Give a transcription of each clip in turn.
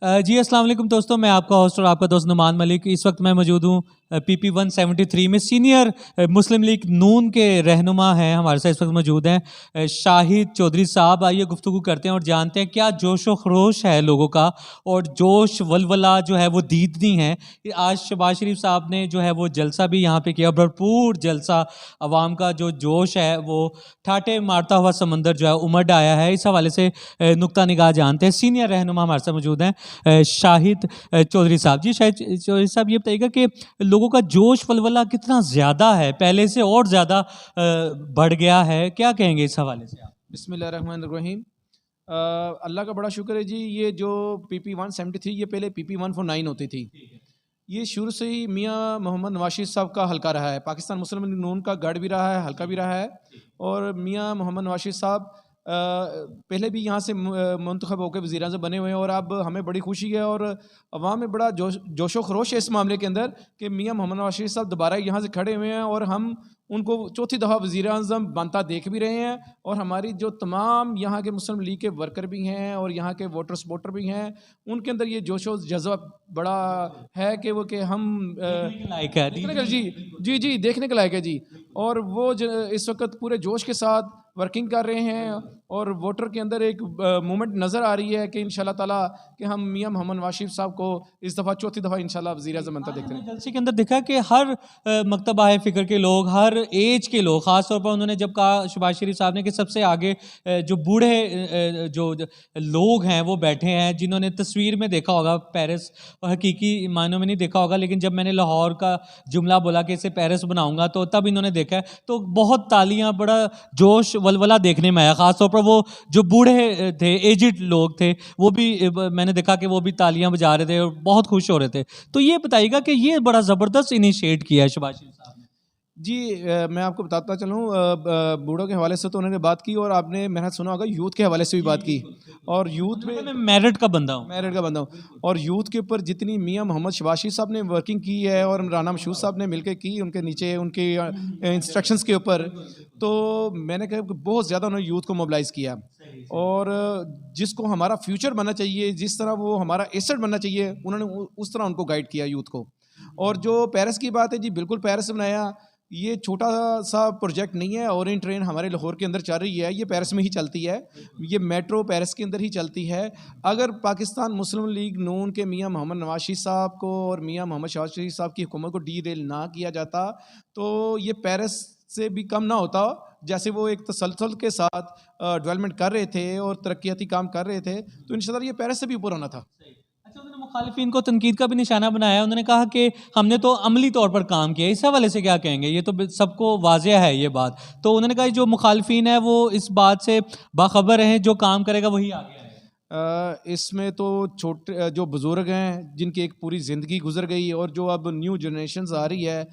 जी अस्सलाम वालेकुम दोस्तों, मैं आपका होस्ट और आपका दोस्त नुमान मलिक। इस वक्त मैं मौजूद हूँ PP 173 में। सीनियर मुस्लिम लीग नून के रहनुमा हैं हमारे साथ इस वक्त मौजूद हैं शाहिद चौधरी साहब। आइए गुफ्तगू करते हैं और जानते हैं क्या जोश व खरोश है लोगों का और जोश वलवला जो है वो दीदनी है। आज शहबाज शरीफ साहब ने जो है वो जलसा भी यहाँ पे किया, भरपूर जलसा। अवाम का जो जोश है वो ठाटे मारता हुआ समंदर जो है उमड़ आया है। इस हवाले से नुक्ता निगाह जानते हैं। सीनियर रहनुमा हमारे साथ मौजूद हैं शाहिद चौधरी साहब। जी शाहिद चौधरी साहब, ये बताइएगा कि लोगों का जोश वलवला कितना ज़्यादा है, पहले से और ज़्यादा बढ़ गया है, क्या कहेंगे इस हवाले से आप? बिस्मिल्लाहिर्रहमानिर्रहीम। अल्लाह का बड़ा शुक्र है जी। ये जो PP 173 ये पहले PP 149 होती थी। ये शुरू से ही मियाँ मोहम्मद नवाज शरीफ साहब का हल्का रहा है, पाकिस्तान मुस्लिम लीग नून का गढ़ भी रहा है, हल्का भी रहा है। और मियाँ मोहम्मद नवाज शरीफ साहब पहले भी यहाँ से मुंतखब होकर वज़ीर-ए-आज़म बने हुए हैं और अब हमें बड़ी खुशी है और अवाम में बड़ा जोशो खरोश है इस मामले के अंदर कि मियाँ मोहम्मद नवाज शरीफ साहब दोबारा यहाँ से खड़े हुए हैं और हम उनको चौथी दफ़ा वज़ीर-ए-आज़म बनता देख भी रहे हैं। और हमारी जो तमाम यहाँ के मुस्लिम लीग के वर्कर भी हैं और यहाँ के वोटर सपोर्टर भी हैं, उनके अंदर ये जोशो जज्बा बड़ा है कि वो कि हम लायक है देखने का जी देखने के लायक है जी। और वो इस वक्त पूरे जोश के साथ वर्किंग कर रहे हैं और वोटर के अंदर एक मूवमेंट नज़र आ रही है कि इंशाल्लाह ताला कि हम मियाँ मोहम्मद नवाज शरीफ साहब को इस दफ़ा चौथी दफ़ा इंशाल्लाह वज़ीर-ए-आज़म बनता देखते हैं। जलसे के अंदर देखा कि हर मकतबा है फ़िक्र के लोग, हर एज के लोग, ख़ास तौर पर उन्होंने जब कहा शहबाज शरीफ साहब ने कि सबसे आगे जो बूढ़े जो लोग हैं वो बैठे हैं, जिन्होंने तस्वीर में देखा होगा पेरिस, हकीकी मायनों में नहीं देखा होगा, लेकिन जब मैंने लाहौर का जुमला बोला कि इसे पेरिस बनाऊंगा तो तब इन्होंने देखा है, तो बहुत तालियां, बड़ा जोश वलवला देखने में आया। ख़ासतौर पर वो जो बूढ़े थे, एजिड लोग थे, वो भी मैंने देखा कि वो भी तालियां बजा रहे थे और बहुत खुश हो रहे थे। तो ये बताइएगा कि ये बड़ा ज़बरदस्त इनिशिएट किया है शहबाज शरीफ साहब ने। जी मैं आपको बताता चलूँ, बूढ़ों के हवाले से तो उन्होंने बात की और आपने मैंने सुना होगा यूथ के हवाले से भी बात की। और यूथ में मैं मेरिट का बंदा हूँ। मेरिट का बंदा हूँ और यूथ के ऊपर जितनी मियाँ मोहम्मद शहबाज शरीफ साहब ने वर्किंग की है और राना मशहूद साहब ने मिलकर की उनके नीचे उनके इंस्ट्रक्शंस के ऊपर, तो मैंने कहा कि बहुत ज़्यादा उन्होंने यूथ को मोबिलाइज़ किया। और जिसको हमारा फ्यूचर बनना चाहिए, जिस तरह वो हमारा एसेट बनना चाहिए, उन्होंने उस तरह उनको गाइड किया यूथ को। और जो पेरिस की बात है जी, बिल्कुल पेरिस से बनाया। ये छोटा सा प्रोजेक्ट नहीं है। ओरिएंट ट्रेन हमारे लाहौर के अंदर चल रही है, ये पेरिस में ही चलती है। ये मेट्रो पेरिस के अंदर ही चलती है। अगर पाकिस्तान मुस्लिम लीग नून के मियाँ मोहम्मद नवाज शरीफ साहब को और मियाँ मोहम्मद शहबाज शरीफ साहब की हुकूमत को डीरेल ना किया जाता तो ये पेरिस से भी कम ना होता। जैसे वो एक तसलसल के साथ डेवलपमेंट कर रहे थे और तरक्याती काम कर रहे थे, तो इंशाल्लाह ये पेरिस से भी ऊपर होना था। अच्छा, उन्होंने मुखालिफिन को तनकीद का भी निशाना बनाया। उन्होंने कहा कि हमने तो अमली तौर पर काम किया। इस हवाले से क्या कहेंगे? ये तो सबको वाज़ेह है ये बात। तो उन्होंने कहा जो मुखालिफिन है वो इस बात से बाखबर हैं, जो काम करेगा वही आगे आएगा। इसमें तो छोटे जो बुज़ुर्ग हैं जिनकी एक पूरी ज़िंदगी गुजर गई और जो अब न्यू जनरेशन आ रही है,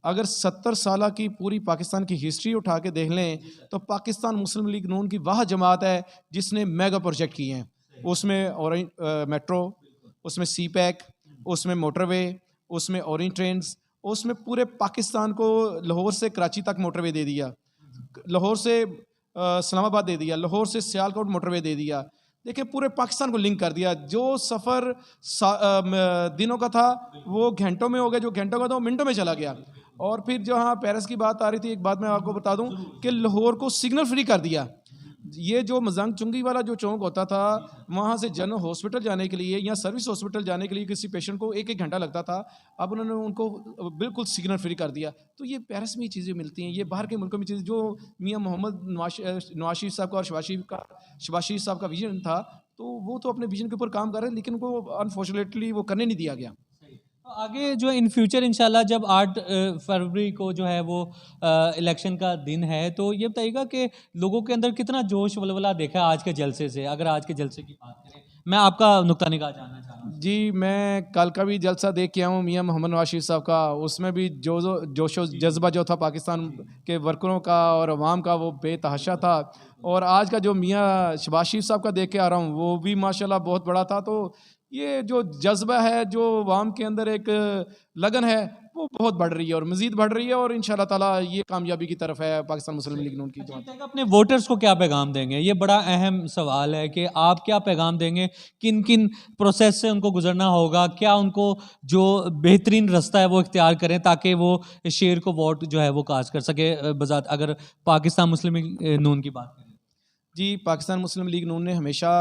अगर 70 साल की पूरी पाकिस्तान की हिस्ट्री उठा के देख लें तो पाकिस्तान मुस्लिम लीग नून की वह जमात है जिसने मेगा प्रोजेक्ट किए हैं। उसमें ऑरेंज मेट्रो, उसमें सी पैक, उसमें मोटरवे, उसमें ऑरेंज ट्रेन्स, उसमें पूरे पाकिस्तान को लाहौर से कराची तक मोटरवे दे दिया, लाहौर से इस्लामाबाद दे दिया, लाहौर से सियालकोट मोटरवे दे दिया। देखिए पूरे पाकिस्तान को लिंक कर दिया। जो सफ़र दिनों का था वो घंटों में हो गया, जो घंटों का था वो मिनटों में चला गया। और फिर जो हाँ पेरिस की बात आ रही थी, एक बात मैं आपको बता दूं कि लाहौर को सिग्नल फ्री कर दिया। ये जो मजंग चुंगी वाला जो चौक होता था, वहाँ से जनरल हॉस्पिटल जाने के लिए या सर्विस हॉस्पिटल जाने के लिए किसी पेशेंट को एक घंटा लगता था, अब उन्होंने उनको बिल्कुल सिग्नल फ्री कर दिया। तो ये पेरिस में ही चीज़ें मिलती हैं, ये बाहर के मुल्कों में चीज़ें जो मियाँ मोहम्मद नवाज शरीफ साहब का और शहबाज शरीफ साहब का विजन था, तो वो तो अपने विजन के ऊपर काम कर रहे हैं, लेकिन उनको अनफॉर्चुनेटली वो करने नहीं दिया गया। तो आगे जो इन फ्यूचर इंशाल्लाह जब 8 फरवरी को जो है वो इलेक्शन का दिन है, तो ये बताइएगा कि लोगों के अंदर कितना जोश वलवला देखा आज के जलसे से, अगर आज के जलसे की बात करें। मैं आपका नुक्ता निगाह जानना चाह रहा हूँ। जी, मैं कल का भी जलसा देख के आया हूँ मियाँ मोहम्मद नवाज शरीफ साहब का। उसमें भी जोशो जज़्बा जो था पाकिस्तान के वर्करों का और अवाम का, वो बेतहाशा था। और आज का जो मियाँ शहबाज शरीफ साहब का देख के आ रहा हूँ, वो भी माशाल्लाह बहुत बड़ा था। तो ये जो जज्बा है, जो अवाम के अंदर एक लगन है, वो बहुत बढ़ रही है और मज़ीद बढ़ रही है। और इंशाल्लाह ताला ये कामयाबी की तरफ है पाकिस्तान मुस्लिम लीग नून की अच्छा, जमात। तक अपने वोटर्स को क्या पैगाम देंगे? ये बड़ा अहम सवाल है कि आप क्या पैगाम देंगे, किन किन प्रोसेस से उनको गुजरना होगा, क्या उनको जो बेहतरीन रास्ता है वो इख्तियार करें ताकि वो शेर को वोट जो है वो कास्ट कर सके। बजात अगर पाकिस्तान मुस्लिम लीग नून की बात करें, जी, पाकिस्तान मुस्लिम लीग नून ने हमेशा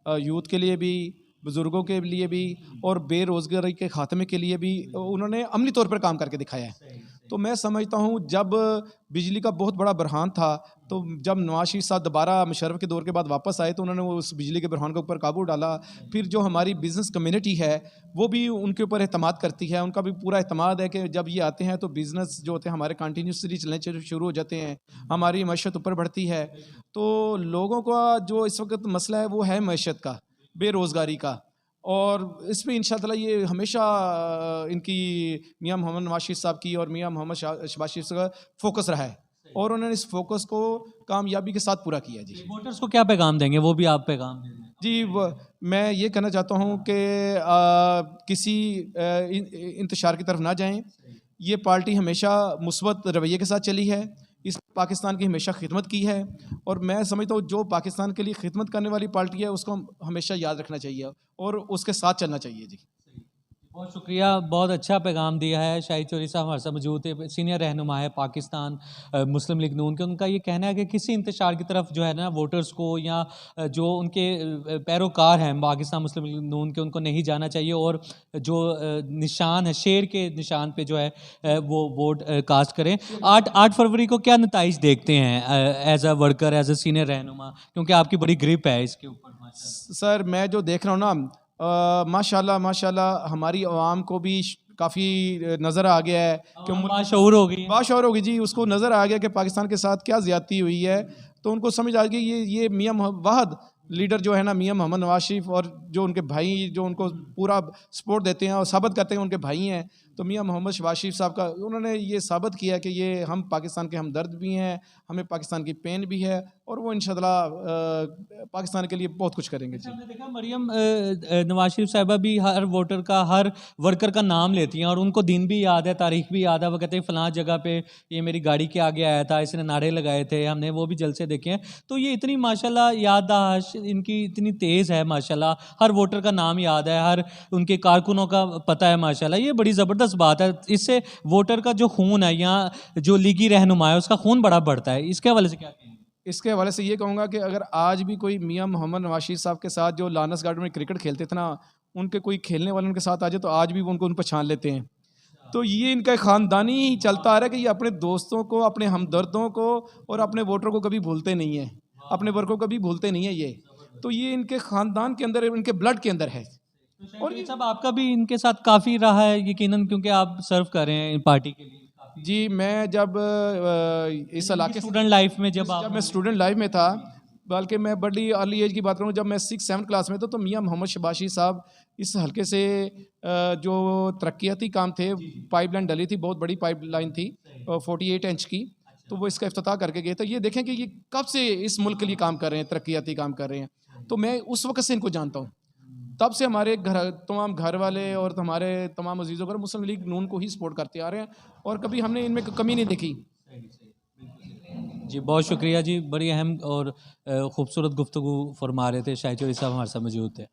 यूथ के लिए भी, बुज़ुर्गों के लिए भी और बेरोज़गारी के ख़ात्मे के लिए भी उन्होंने अमली तौर पर काम करके दिखाया है। तो मैं समझता हूँ, जब बिजली का बहुत बड़ा बरहान था, तो जब नवाज शरीफ साहब दोबारा मुशर्रफ के दौर के बाद वापस आए, तो उन्होंने उस बिजली के बरहान के ऊपर काबू डाला। फिर जो हमारी बिज़नेस कम्युनिटी है, वो भी उनके ऊपर एतमाद करती है। उनका भी पूरा एतमाद है कि जब ये आते हैं तो बिज़नेस जो होते हैं हमारे कंटिन्यूसली चलने शुरू हो जाते हैं, हमारी मईशत ऊपर बढ़ती है। तो लोगों का जो इस वक्त मसला है, वो है मईशत का, बेरोज़गारी का। और इस पे इंशाअल्लाह ये हमेशा इनकी मियाँ मोहम्मद नवाज शरीफ साहब की और मियाँ मोहम्मद शहबाज शरीफ साहब का फोकस रहा है, और उन्होंने इस फोकस को कामयाबी के साथ पूरा किया। जी वोटर्स को क्या पैगाम देंगे, वो भी आप पैगाम देंगे? जी, मैं ये कहना चाहता हूँ कि किसी इंतशार की तरफ ना जाएं। ये पार्टी हमेशा मुस्बत रवैये के साथ चली है, इस पाकिस्तान की हमेशा खिदमत की है। और मैं समझता हूँ, जो पाकिस्तान के लिए खिदमत करने वाली पार्टी है, उसको हमेशा याद रखना चाहिए और उसके साथ चलना चाहिए। जी बहुत शुक्रिया, बहुत अच्छा पैगाम दिया है। शाहिद चौधरी साहब हमारे साथ मौजूद है, सीनियर रहनुमा है पाकिस्तान मुस्लिम लीग नून के। उनका ये कहना है कि किसी इंतशार की तरफ जो है ना वोटर्स को या जो उनके पैरोकार हैं पाकिस्तान मुस्लिम लीग नून के, उनको नहीं जाना चाहिए। और जो निशान है, शेर के निशान पे जो है वो वोट कास्ट करें। 8 फरवरी को क्या नताइज देखते हैं as a worker, as a senior रहनुमा, क्योंकि आपकी बड़ी ग्रिप है इसके ऊपर? सर, मैं जो देख रहा हूँ ना, माशाल्लाह माशाल्लाह हमारी आवाम को भी काफ़ी नज़र आ गया है कि बाशऊर हो गई है। बाशऊर होगी। जी, उसको नज़र आ गया कि पाकिस्तान के साथ क्या ज़्यादती हुई है। तो उनको समझ आ गई ये मियाँ वाहद लीडर जो है ना, मियाँ मोहम्मद नवाज शरीफ, और जो उनके भाई जो उनको पूरा सपोर्ट देते हैं और साबित करते हैं उनके भाई हैं, तो मियाँ मोहम्मद शहबाज शरीफ साहब का उन्होंने ये साबित किया कि ये हम पाकिस्तान के हमदर्द भी हैं, हमें पाकिस्तान की पेन भी है, और वो इंशाअल्लाह पाकिस्तान के लिए बहुत कुछ करेंगे। जी, हमने देखा मरियम नवाज शरीफ साहिबा भी हर वोटर का, हर वर्कर का नाम लेती हैं और उनको दिन भी याद है, तारीख भी याद है। वो कहते हैं फलां जगह पे ये मेरी गाड़ी के आगे आया था, इसने नारे लगाए थे, हमने वो भी जलसे देखे हैं। तो ये इतनी माशाल्लाह याददाश्त इनकी इतनी तेज़ है माशाल्लाह, हर वोटर का नाम याद है, हर उनके कारकुनों का पता है माशाल्लाह। ये बड़ी ज़बरदस्त बात है। इससे वोटर का जो खून है या जो लीगी रहनुमा है उसका खून बड़ा बढ़ता है। इसके हवाले से क्या कहेंगे? इसके हवाले से ये कहूँगा कि अगर आज भी कोई मियाँ मोहम्मद नवाज शरीफ साहब के साथ, जो लानस गार्डन में क्रिकेट खेलते थे ना, उनके कोई खेलने वाले उनके साथ आ जाए, तो आज भी वो उनको उन पहचान लेते हैं। तो ये इनका ख़ानदानी ही चलता आ रहा है कि ये अपने दोस्तों को, अपने हमदर्दों को और अपने वोटरों को कभी भूलते नहीं हैं, अपने वर्गों को कभी भूलते नहीं है ये। तो ये इनके ख़ानदान के अंदर, इनके ब्लड के अंदर है। और ये सब आपका भी इनके साथ काफ़ी रहा है यकीनन, क्योंकि आप सर्व कर रहे हैं पार्टी के लिए। जी, मैं जब इस इलाके स्टूडेंट लाइफ में जब मैं स्टूडेंट लाइफ में था, बल्कि मैं बड़ी अर्ली एज की बात करूँ, जब मैं 6-7 क्लास में था, तो मियाँ मोहम्मद शहबाज शरीफ साहब इस हल्के से जो तरक्याती काम थे, पाइपलाइन डली थी, बहुत बड़ी पाइपलाइन थी 48 इंच की, तो वो इसका इफ्तिताह करके गए थे। ये देखें कि ये कब से इस मुल्क के लिए काम कर रहे हैं, तरक्याती काम कर रहे हैं। तो मैं उस वक्त से इनको जानता हूँ। तब से हमारे तमाम घर वाले और हमारे तमाम अजीज़ों को मुस्लिम लीग नून को ही सपोर्ट करते आ रहे हैं, और कभी हमने इनमें कमी नहीं देखी। जी, बहुत शुक्रिया जी, बड़ी अहम और खूबसूरत गुफ्तगू फरमा रहे थे। शाहिद चौधरी साहब हमारे साथ मौजूद थे।